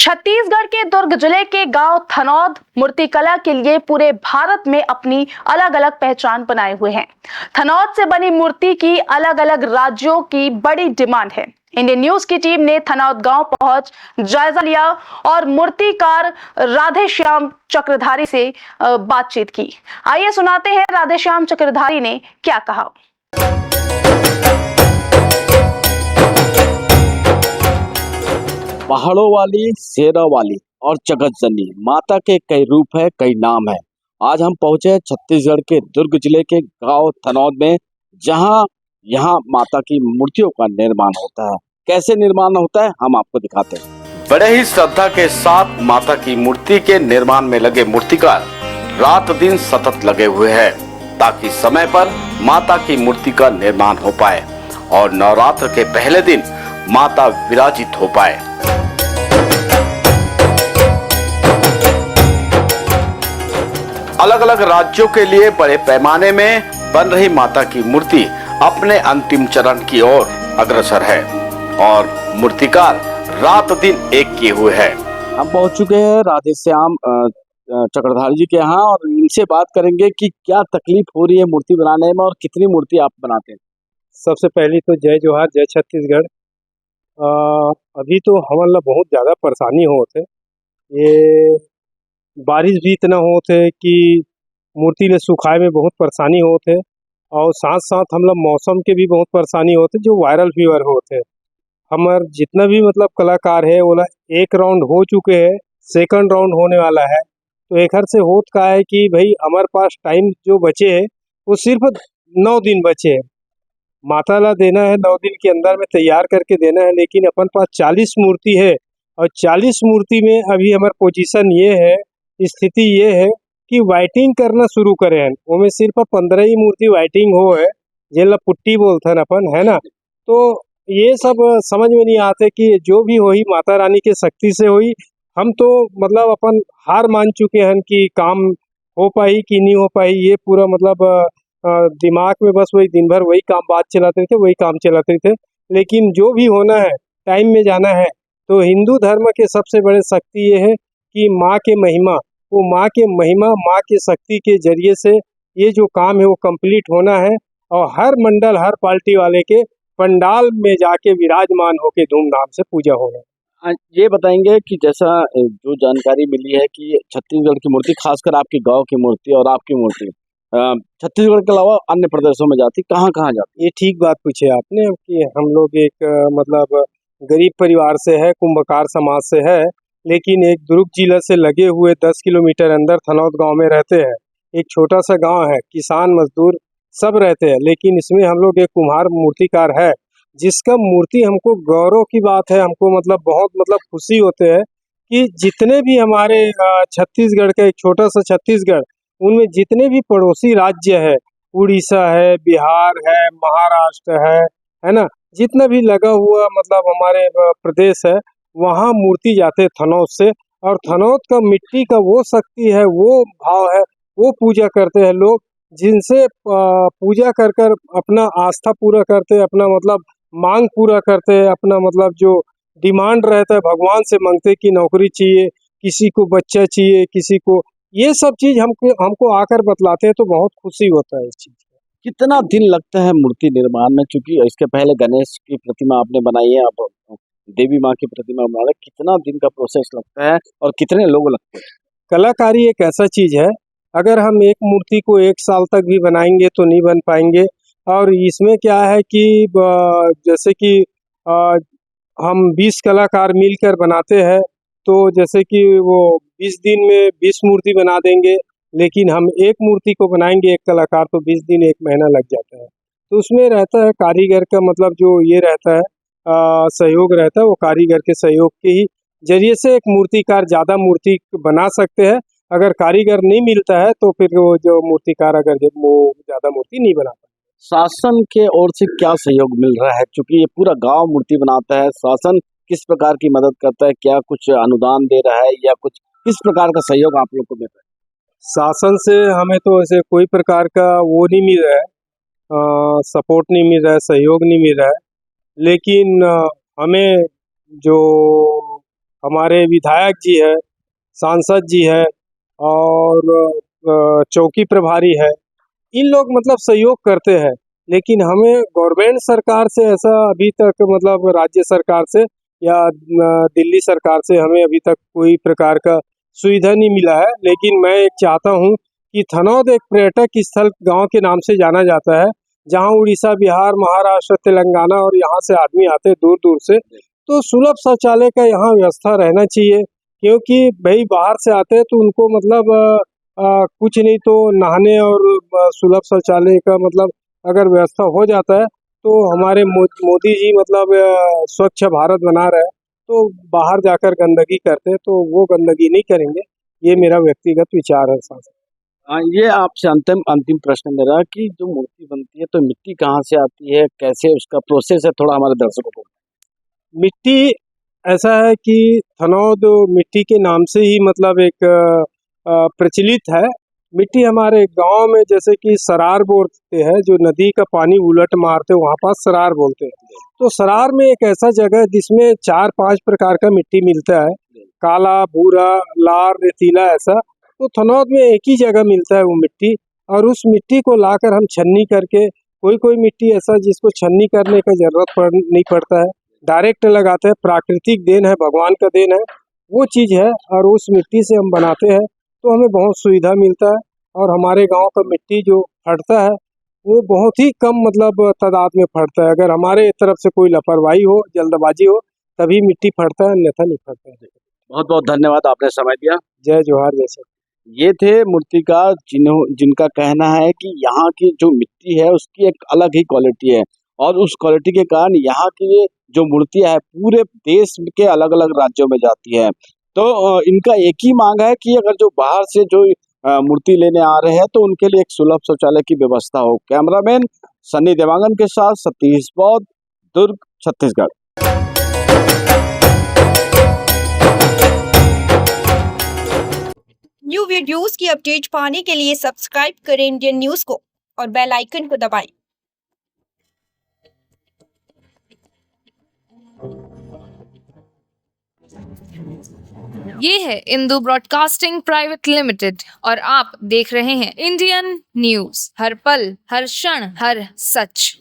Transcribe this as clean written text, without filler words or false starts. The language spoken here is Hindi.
छत्तीसगढ़ के दुर्ग जिले के गांव थनौद मूर्तिकला के लिए पूरे भारत में अपनी अलग अलग पहचान बनाए हुए हैं। थनौद से बनी मूर्ति की अलग अलग राज्यों की बड़ी डिमांड है। इंडियन न्यूज की टीम ने थनौद गांव पहुंच जायजा लिया और मूर्तिकार राधेश्याम चक्रधारी से बातचीत की। आइए सुनाते हैं राधेश्याम चक्रधारी ने क्या कहा। पहाड़ों वाली, शेरा वाली और जगत जननी माता के कई रूप है, कई नाम है। आज हम पहुंचे हैं छत्तीसगढ़ के दुर्ग जिले के गांव थनौद में, जहां यहाँ माता की मूर्तियों का निर्माण होता है। कैसे निर्माण होता है हम आपको दिखाते हैं। बड़े ही श्रद्धा के साथ माता की मूर्ति के निर्माण में लगे मूर्तिकार रात दिन सतत लगे हुए हैं, ताकि समय पर माता की मूर्ति का निर्माण हो पाए और नवरात्र के पहले दिन माता विराजित हो पाए। अलग अलग राज्यों के लिए बड़े पैमाने में बन रही माता की मूर्ति अपने अंतिम चरण की ओर अग्रसर है और मूर्तिकार रात दिन एक किए हुए हैं। हम पहुंच चुके हैं राधेश्याम चक्रधारी जी के यहाँ और इनसे बात करेंगे कि क्या तकलीफ हो रही है मूर्ति बनाने में और कितनी मूर्ति आप बनाते हैं। सबसे पहली तो जय जोहार, जय छत्तीसगढ़। अभी तो हमन ला बहुत ज़्यादा परेशानी होत है। ये बारिश भी इतना होत है कि मूर्ति ले सुखाए में बहुत परेशानी होत है और साथ साथ हम लोग मौसम के भी बहुत परेशानी होत है, जो वायरल फीवर होत है। हमार जितना भी मतलब कलाकार है वो एक राउंड हो चुके हैं, सेकंड राउंड होने वाला है। तो एक हर से होत का है कि भाई हमारे पास टाइम जो बचे है वो सिर्फ 9 दिन बचे हैं। माता ला देना है 9 दिन के अंदर में तैयार करके देना है, लेकिन अपन पास 40 मूर्ति है और 40 मूर्ति में अभी हमारा पोजीशन ये है, स्थिति ये है कि वाइटिंग करना शुरू करे हैं। वो में सिर्फ 15 ही मूर्ति वाइटिंग हो है, जिनला पुट्टी बोलते हैं अपन, है ना। तो ये सब समझ में नहीं आते कि जो भी होई माता रानी के शक्ति से होई। हम तो मतलब अपन हार मान चुके हैं कि काम हो पाई कि नहीं हो पाई, ये पूरा मतलब दिमाग में बस वही दिन भर वही काम बात चलाते थे, वही काम चलाते थे। लेकिन जो भी होना है टाइम में जाना है। तो हिंदू धर्म के सबसे बड़े शक्ति ये है कि माँ के महिमा, वो माँ के महिमा, माँ की शक्ति के जरिए से ये जो काम है वो कंप्लीट होना है और हर मंडल, हर पार्टी वाले के पंडाल में जाके विराजमान होके धूमधाम से पूजा होगा। ये बताएंगे कि जैसा जो जानकारी मिली है कि छत्तीसगढ़ की मूर्ति, खासकर आपके गांव की मूर्ति और आपकी मूर्ति छत्तीसगढ़ के अलावा अन्य प्रदेशों में जाती, कहाँ कहाँ जाती? ये ठीक बात पूछे आपने कि हम लोग एक मतलब गरीब परिवार से है, कुंभकार समाज से है, लेकिन एक दुर्ग जिला से लगे हुए 10 किलोमीटर अंदर थनौद गांव में रहते हैं। एक छोटा सा गांव है, किसान मजदूर सब रहते हैं, लेकिन इसमें हम लोग एक कुम्हार मूर्तिकार है, जिसका मूर्ति हमको गौरव की बात है। हमको मतलब बहुत मतलब खुशी होते हैं कि जितने भी हमारे छत्तीसगढ़ का, एक छोटा सा छत्तीसगढ़, उनमें जितने भी पड़ोसी राज्य है, उड़ीसा है, बिहार है, महाराष्ट्र है ना, जितना भी लगा हुआ मतलब हमारे प्रदेश है, वहाँ मूर्ति जाते थनौद से। और थनौद का मिट्टी का वो शक्ति है, वो भाव है, वो पूजा करते हैं लोग, जिनसे पूजा कर कर अपना आस्था पूरा करते हैं, अपना मतलब मांग पूरा करते हैं, अपना मतलब जो डिमांड रहता है भगवान से मांगते हैं कि नौकरी चाहिए, किसी को बच्चा चाहिए, किसी को ये सब चीज हमको आकर बतलाते हैं, तो बहुत खुशी होता है इस चीज। कितना दिन लगता है मूर्ति निर्माण में? चूंकि इसके पहले गणेश की प्रतिमा आपने बनाई है, अब देवी माँ की प्रतिमा बना रहे, कितना दिन का प्रोसेस लगता है और कितने लोग लगते हैं? कलाकारी एक ऐसा चीज है, अगर हम एक मूर्ति को 1 साल तक भी बनाएंगे तो नहीं बन पाएंगे। और इसमें क्या है कि जैसे कि हम 20 कलाकार मिलकर बनाते हैं, तो जैसे कि वो 20 दिन में 20 मूर्ति बना देंगे, लेकिन हम एक मूर्ति को बनाएंगे एक कलाकार तो 20 दिन 1 महीना लग जाता है। तो उसमें रहता है कारीगर का मतलब जो ये रहता है सहयोग रहता है, वो कारीगर के सहयोग के ही जरिए से एक मूर्तिकार ज़्यादा मूर्ति बना सकते हैं। अगर कारीगर नहीं मिलता है तो फिर वो जो मूर्तिकार अगर वो ज़्यादा मूर्ति नहीं बना पाता। शासन के ओर से क्या सहयोग मिल रहा है? क्योंकि ये पूरा गांव मूर्ति बनाता है, शासन किस प्रकार की मदद करता है? क्या कुछ अनुदान दे रहा है या कुछ किस प्रकार का सहयोग आप लोग को देता है? शासन से हमें तो ऐसे कोई प्रकार का वो नहीं मिल रहा है, सपोर्ट नहीं मिल रहा है, सहयोग नहीं मिल रहा है। लेकिन हमें जो हमारे विधायक जी है, सांसद जी है और चौकी प्रभारी है, इन लोग मतलब सहयोग करते हैं। लेकिन हमें गवर्नमेंट सरकार से ऐसा अभी तक मतलब राज्य सरकार से या दिल्ली सरकार से हमें अभी तक कोई प्रकार का सुविधा नहीं मिला है। लेकिन मैं एक चाहता हूँ कि थनौद एक पर्यटक स्थल गांव के नाम से जाना जाता है, जहां उड़ीसा, बिहार, महाराष्ट्र, तेलंगाना और यहाँ से आदमी आते हैं दूर दूर से। तो सुलभ शौचालय का यहाँ व्यवस्था रहना चाहिए, क्योंकि भाई बाहर से आते हैं तो उनको मतलब कुछ नहीं तो नहाने और सुलभ शौचालय का मतलब अगर व्यवस्था हो जाता है तो हमारे मोदी जी मतलब स्वच्छ भारत बना रहे हैं, तो बाहर जाकर गंदगी करते हैं तो वो गंदगी नहीं करेंगे। ये मेरा व्यक्तिगत विचार है सांसद। ये आपसे अंतिम अंतिम प्रश्न मेरा कि जो मूर्ति बनती है तो मिट्टी कहाँ से आती है, कैसे उसका प्रोसेस है, थोड़ा हमारे दर्शकों को। मिट्टी ऐसा है कि थनौद मिट्टी के नाम से ही मतलब एक प्रचलित है। मिट्टी हमारे गांव में जैसे कि सरार बोलते हैं, जो नदी का पानी उलट मारते वहाँ पास सरार बोलते हैं। तो सरार में एक ऐसा जगह है जिसमें 4-5 प्रकार का मिट्टी मिलता है, काला, भूरा, लाल, रेतीला, ऐसा। तो थनौद में एक ही जगह मिलता है वो मिट्टी, और उस मिट्टी को लाकर हम छन्नी करके, कोई कोई मिट्टी ऐसा जिसको छन्नी करने का जरूरत नहीं पड़ता है, डायरेक्ट लगाते हैं, प्राकृतिक देन है, भगवान का देन है, वो चीज़ है। और उस मिट्टी से हम बनाते हैं तो हमें बहुत सुविधा मिलता है। और हमारे गांव का मिट्टी जो फटता है वो बहुत ही कम मतलब तादाद में फटता है। अगर हमारे तरफ से कोई लापरवाही हो, जल्दबाजी हो, तभी मिट्टी फटता है, अन्यथा नहीं फटता है। बहुत बहुत धन्यवाद, आपने समय दिया। जय जोहार, जय श्री। ये थे मूर्तिकार जिनका कहना है कि यहाँ की जो मिट्टी है उसकी एक अलग ही क्वालिटी है, और उस क्वालिटी के कारण यहाँ की ये जो मूर्तियाँ है पूरे देश के अलग अलग राज्यों में जाती है। तो इनका एक ही मांग है कि अगर जो बाहर से जो मूर्ति लेने आ रहे हैं तो उनके लिए एक सुलभ शौचालय की व्यवस्था हो। कैमरामैन सनी देवांगन के साथ सतीश बौद्ध, दुर्ग, छत्तीसगढ़। न्यू वीडियोस की अपडेट पाने के लिए सब्सक्राइब करें इंडियन न्यूज को और बेल आइकन को दबाएं। ये है इंदू ब्रॉडकास्टिंग प्राइवेट लिमिटेड और आप देख रहे हैं इंडियन न्यूज, हर पल, हर क्षण, हर सच।